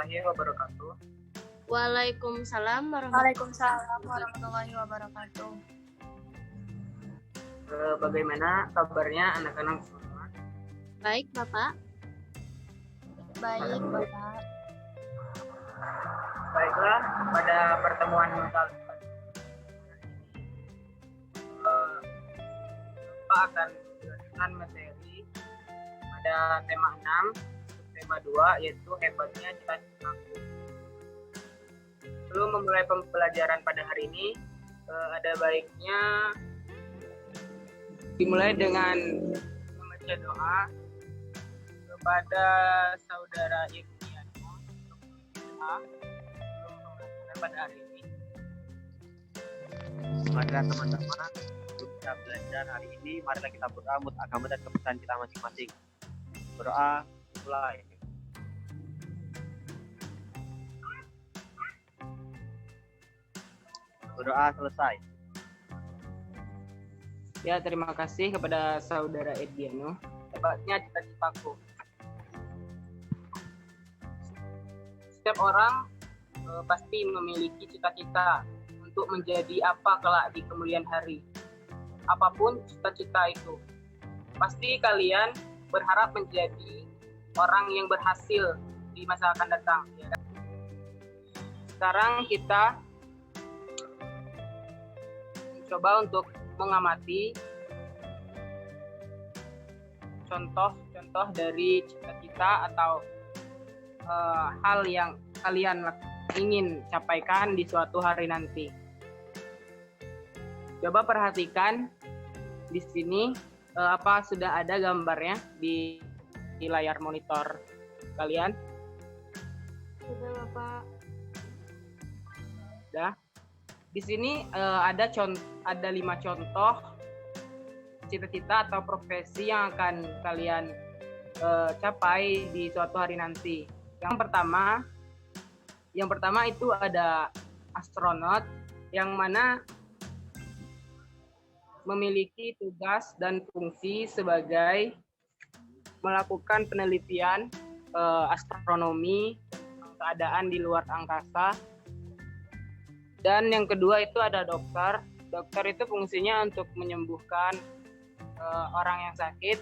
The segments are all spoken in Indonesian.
warahmatullahi wabarakatuh. Waalaikumsalam Waalaikumsalam warahmatullahi wabarakatuh. Bagaimana kabarnya anak-anak semua? Baik, Bapak. Baik, Bapak. Baiklah, pada pertemuan kali ini Bapak akan menjelaskan materi pada tema 6, tema 2, yaitu hebatnya cita-citaku. Sebelum memulai pembelajaran pada hari ini, ada baiknya dimulai dengan membaca doa kepada saudara Ibniano sebelum pembelajaran pada hari ini. Marilah teman-teman, sebelum kita belajar hari ini, marilah kita berdoa menurut agama dan kepercayaan kita masing-masing. Berdoa, mulai. Berdoa selesai. Ya, terima kasih kepada saudara Ediano. Hebatnya cita-citaku. Setiap orang pasti memiliki cita-cita untuk menjadi apa kelak di kemudian hari. Apapun cita-cita itu, pasti kalian berharap menjadi orang yang berhasil di masa akan datang. Ya. Sekarang kita mencoba untuk mengamati contoh-contoh dari cita-cita atau hal yang kalian ingin capaikan di suatu hari nanti. Coba perhatikan di sini apa sudah ada gambarnya di layar monitor kalian? Sudah, Bapak. Sudah. Di sini ada 5 contoh cita-cita atau profesi yang akan kalian capai di suatu hari nanti. Yang pertama itu ada astronot, yang mana memiliki tugas dan fungsi sebagai melakukan penelitian astronomi, keadaan di luar angkasa. Dan yang kedua itu ada dokter. Dokter itu fungsinya untuk menyembuhkan orang yang sakit.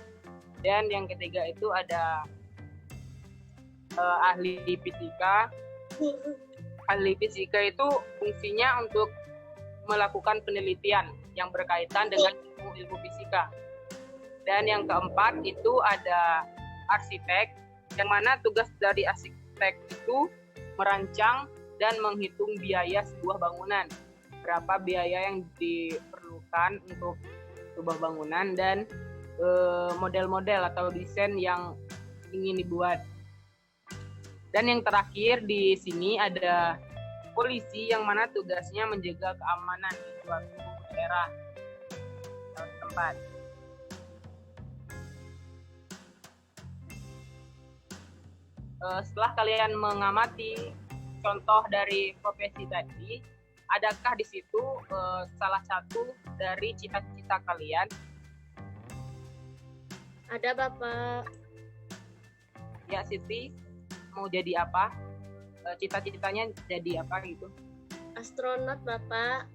Dan yang ketiga itu ada ahli fisika. Ahli fisika itu fungsinya untuk melakukan penelitian yang berkaitan dengan ilmu fisika. Dan yang keempat itu ada arsitek, yang mana tugas dari arsitek itu merancang dan menghitung biaya sebuah bangunan. Berapa biaya yang diperlukan untuk sebuah bangunan dan model-model atau desain yang ingin dibuat. Dan yang terakhir di sini ada polisi, yang mana tugasnya menjaga keamanan di suatu daerah atau tempat. Setelah kalian mengamati contoh dari profesi tadi, adakah di situ salah satu dari cita-cita kalian? Ada, Bapak. Ya, Siti, mau jadi apa? Cita-citanya jadi apa gitu? Astronot, Bapak.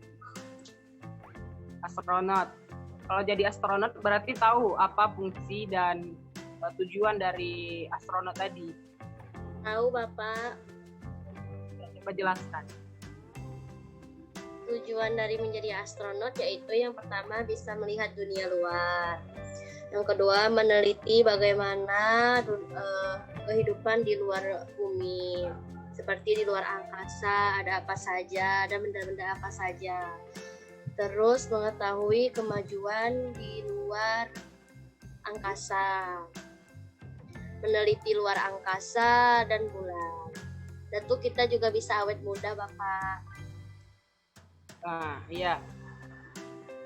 Astronot. Kalau jadi astronot berarti tahu apa fungsi dan tujuan dari astronot tadi. Tahu, Bapak. Coba jelaskan. Tujuan dari menjadi astronot yaitu yang pertama bisa melihat dunia luar. Yang kedua meneliti bagaimana kehidupan di luar bumi. Seperti di luar angkasa ada apa saja, ada benda-benda apa saja. Terus mengetahui kemajuan di luar angkasa. Meneliti luar angkasa dan bulan. Tentu kita juga bisa awet muda, Bapak. Nah, iya.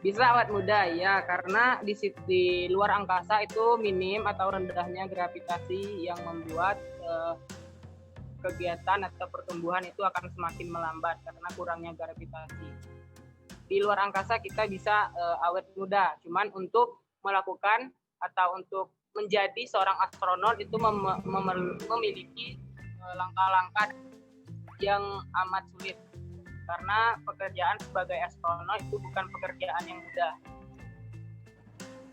Bisa awet muda, ya, karena di luar angkasa itu minim atau rendahnya gravitasi yang membuat kegiatan atau pertumbuhan itu akan semakin melambat karena kurangnya gravitasi. Di luar angkasa kita bisa awet muda, cuman untuk melakukan atau untuk menjadi seorang astronot itu memiliki langkah-langkah yang amat sulit karena pekerjaan sebagai astronot itu bukan pekerjaan yang mudah.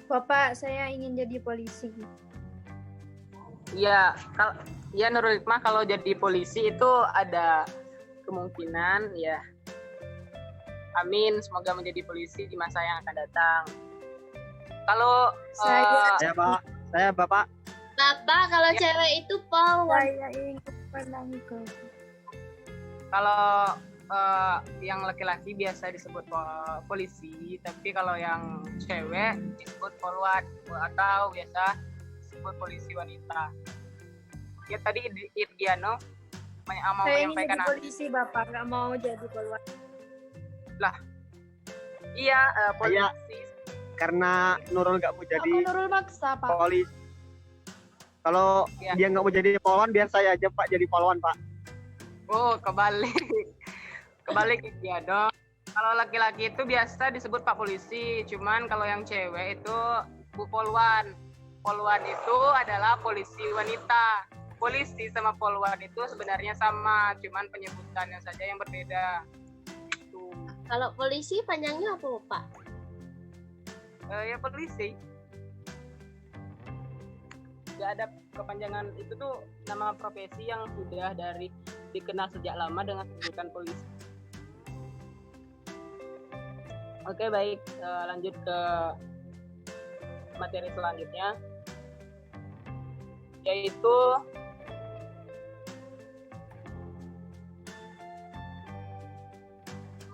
Bapak, saya ingin jadi polisi. Iya, ya Nurul Hikmah, kalau jadi polisi itu ada kemungkinan ya. Amin, semoga menjadi polisi di masa yang akan datang. Kalau Saya Bapak. Bapak, kalau Ya. cewek itu polwan. Saya ingin menangkap. kalau yang laki-laki biasa disebut polisi, tapi kalau yang cewek disebut polwan atau biasa disebut polisi wanita. Ya tadi Irgiano mau Saya ingin menyampaikan jadi polisi, Bapak. Nggak mau jadi polwan. iya polisi. Karena Nurul nggak mau Apa jadi Nurul maksa, Pak? polisi. Kalau Ya. dia nggak mau jadi polwan, biar saya aja Pak jadi polwan Pak. Oh, kebalik Irgiano. Kalau laki-laki itu biasa disebut Pak Polisi, cuman kalau yang cewek itu Bu Polwan. Polwan itu adalah polisi wanita. Polisi sama polwan itu sebenarnya sama, cuman penyebutannya saja yang berbeda. Itu. Kalau polisi panjangnya apa, Pak? Ya polisi. Gak ada kepanjangan, itu tuh nama profesi yang sudah dikenal sejak lama dengan sebutan polisi. Oke, baik, lanjut ke materi selanjutnya, yaitu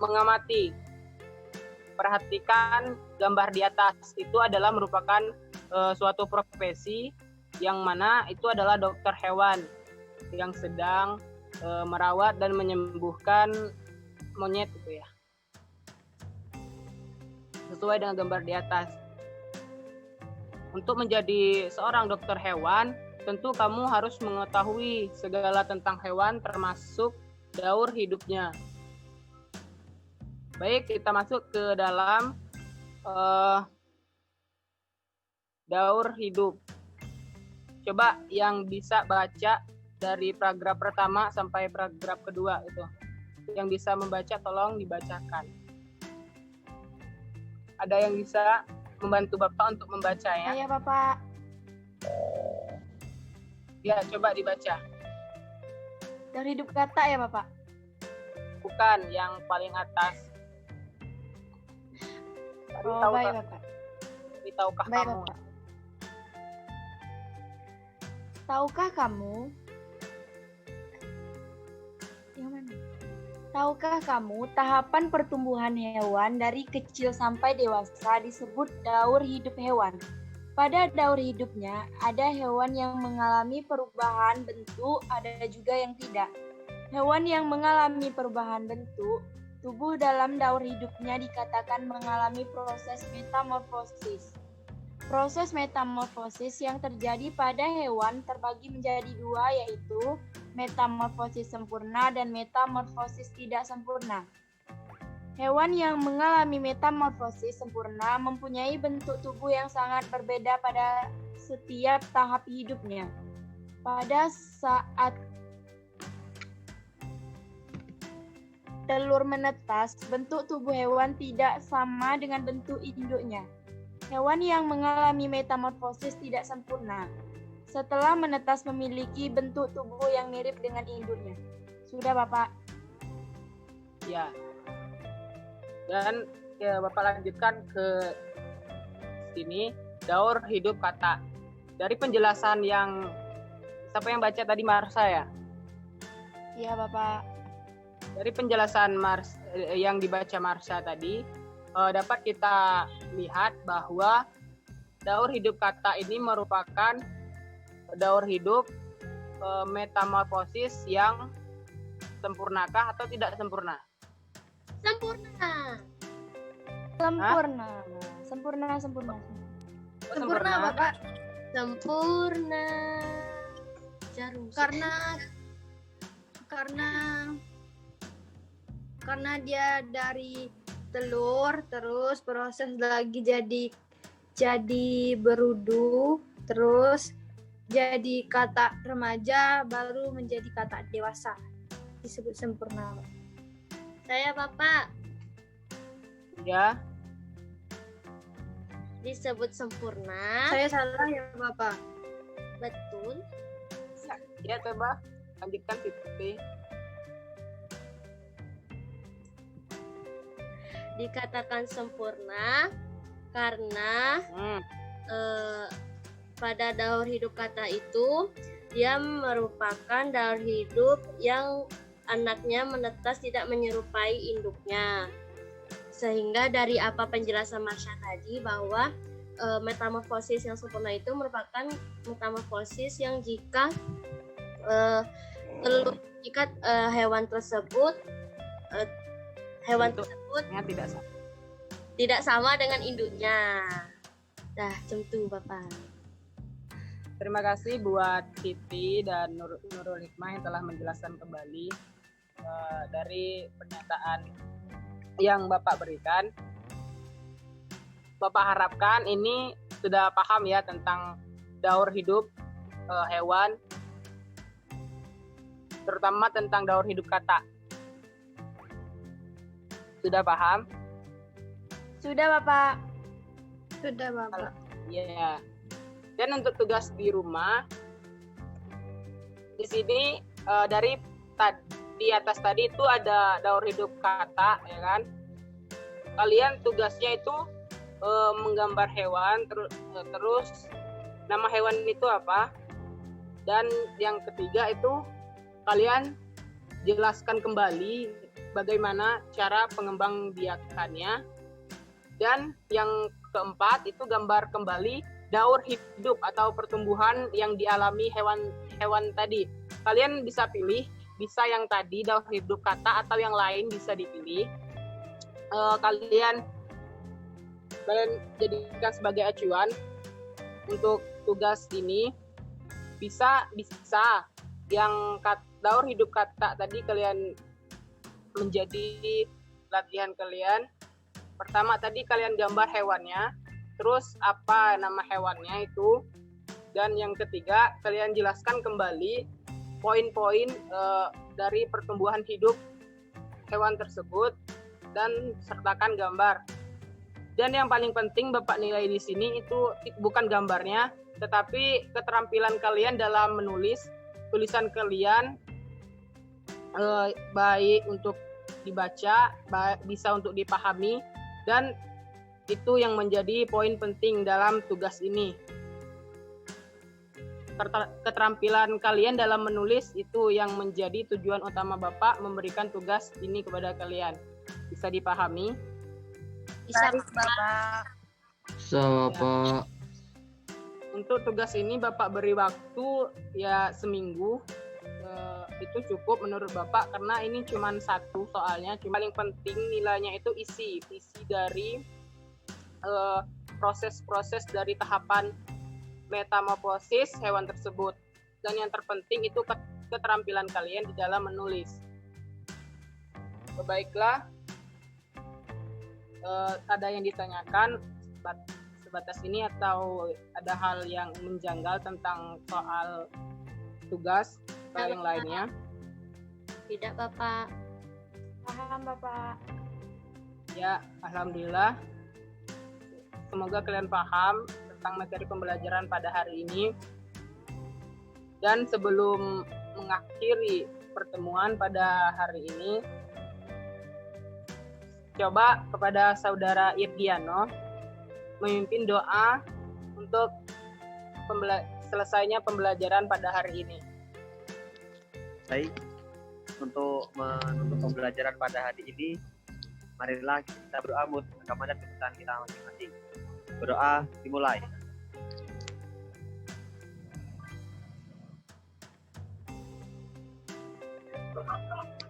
mengamati. Perhatikan gambar di atas, itu adalah merupakan suatu profesi yang mana itu adalah dokter hewan yang sedang merawat dan menyembuhkan monyet gitu ya. Sesuai dengan gambar di atas. Untuk menjadi seorang dokter hewan, tentu kamu harus mengetahui segala tentang hewan termasuk daur hidupnya. Baik, kita masuk ke dalam daur hidup. Coba yang bisa baca dari paragraf pertama sampai paragraf kedua itu. Yang bisa membaca tolong dibacakan. Ada yang bisa membantu Bapak untuk membaca ya? Saya, Bapak. Ya, coba dibaca. Daur hidup kata ya, Bapak? Bukan yang paling atas. Oh, baik, Bapak. Tahukah Baik, kamu? Bapak. Tahukah kamu? Yang mana? Tahukah kamu tahapan pertumbuhan hewan dari kecil sampai dewasa disebut daur hidup hewan? Pada daur hidupnya, ada hewan yang mengalami perubahan bentuk, ada juga yang tidak. Hewan yang mengalami perubahan bentuk, tubuh dalam daur hidupnya dikatakan mengalami proses metamorfosis. Proses metamorfosis yang terjadi pada hewan terbagi menjadi dua, yaitu metamorfosis sempurna dan metamorfosis tidak sempurna. Hewan yang mengalami metamorfosis sempurna mempunyai bentuk tubuh yang sangat berbeda pada setiap tahap hidupnya. Pada saat telur menetas, bentuk tubuh hewan tidak sama dengan bentuk induknya. Hewan yang mengalami metamorfosis tidak sempurna. Setelah menetas memiliki bentuk tubuh yang mirip dengan induknya. Sudah, Bapak? Ya. Dan ya, Bapak lanjutkan ke sini, daur hidup kata. Dari penjelasan yang siapa yang baca tadi, Marsha ya? Iya, Bapak. Dari penjelasan yang dibaca Marsha tadi, dapat kita lihat bahwa daur hidup kata ini merupakan daur hidup metamorfosis yang sempurnakah atau tidak sempurna? Sempurna. Sempurna. Sempurna. Oh, Sempurna, Bapak. Sempurna. Jarum. Karena dia dari telur, terus proses lagi jadi berudu, terus jadi kata remaja, baru menjadi kata dewasa. Disebut sempurna. Saya Bapak Ya, disebut sempurna. Saya salah ya Bapak. Betul. ya coba lanjutkan Siti. Dikatakan sempurna karena Hmm. pada daur hidup kata itu dia merupakan daur hidup yang anaknya menetas tidak menyerupai induknya. Sehingga dari apa penjelasan Marsha tadi bahwa metamorfosis yang sempurna itu merupakan metamorfosis yang jika hewan tersebut Itu tidak sama. tidak sama dengan induknya. Dah, tentu Bapak. Terima kasih buat Siti dan Nurul Hikmah yang telah menjelaskan kembali dari pernyataan yang Bapak berikan. Bapak harapkan ini sudah paham ya tentang daur hidup hewan, terutama tentang daur hidup kata. Sudah paham? Sudah Bapak. Sudah Bapak. Iya. Dan untuk tugas di rumah, di sini di atas tadi itu ada daur hidup kata, ya kan? Kalian tugasnya itu menggambar hewan, terus nama hewan itu apa? Dan yang ketiga itu kalian jelaskan kembali bagaimana cara pengembangbiakannya. Dan yang keempat itu gambar kembali daur hidup atau pertumbuhan yang dialami hewan tadi. Kalian bisa pilih, bisa yang tadi daur hidup kata atau yang lain bisa dipilih. Kalian jadikan sebagai acuan untuk tugas ini. Bisa yang daur hidup kata tadi kalian menjadi latihan kalian. Pertama tadi kalian gambar hewannya, terus apa nama hewannya itu, dan yang ketiga kalian jelaskan kembali poin-poin dari pertumbuhan hidup hewan tersebut dan sertakan gambar. Dan yang paling penting Bapak nilai di sini itu bukan gambarnya, tetapi keterampilan kalian dalam menulis. Tulisan kalian baik untuk dibaca, bisa untuk dipahami, dan itu yang menjadi poin penting dalam tugas ini. Keterampilan kalian dalam menulis itu yang menjadi tujuan utama Bapak memberikan tugas ini kepada kalian. Bisa dipahami? Bisa Bapak. Bapak. Untuk tugas ini Bapak beri waktu ya seminggu. Itu cukup menurut Bapak karena ini cuma satu soalnya. Cuma paling penting nilainya itu isi dari proses-proses dari tahapan metamorfosis hewan tersebut. Dan yang terpenting itu keterampilan kalian di dalam menulis. Baiklah, ada yang ditanyakan sebatas ini atau ada hal yang menjanggal tentang soal tugas atau yang lainnya? Tidak Bapak. Paham Bapak. Ya, alhamdulillah. Semoga kalian paham tentang materi pembelajaran pada hari ini. Dan sebelum mengakhiri pertemuan pada hari ini, coba kepada Saudara Irdiano memimpin doa untuk selesainya pembelajaran pada hari ini. Baik, untuk menutup pembelajaran pada hari ini, marilah kita berdoa menurut agama dan kepercayaan kita masing-masing. Berdoa dimulai.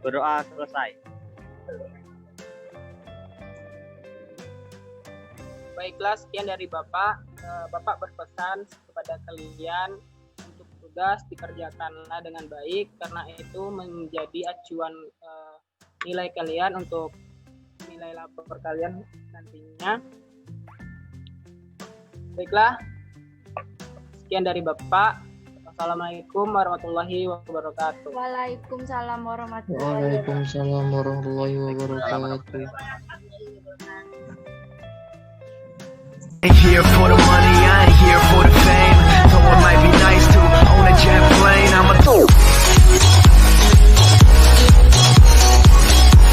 Berdoa selesai. Baiklah, sekian dari Bapak. Bapak berpesan kepada kalian untuk tugas dikerjakanlah dengan baik, karena itu menjadi acuan nilai kalian untuk nilai lapor kalian nantinya. Baiklah, sekian dari Bapak. Assalamualaikum warahmatullahi wabarakatuh. Waalaikumsalam warahmatullahi wabarakatuh. Waalaikumsalam warahmatullahi wabarakatuh. warahmatullahi wabarakatuh.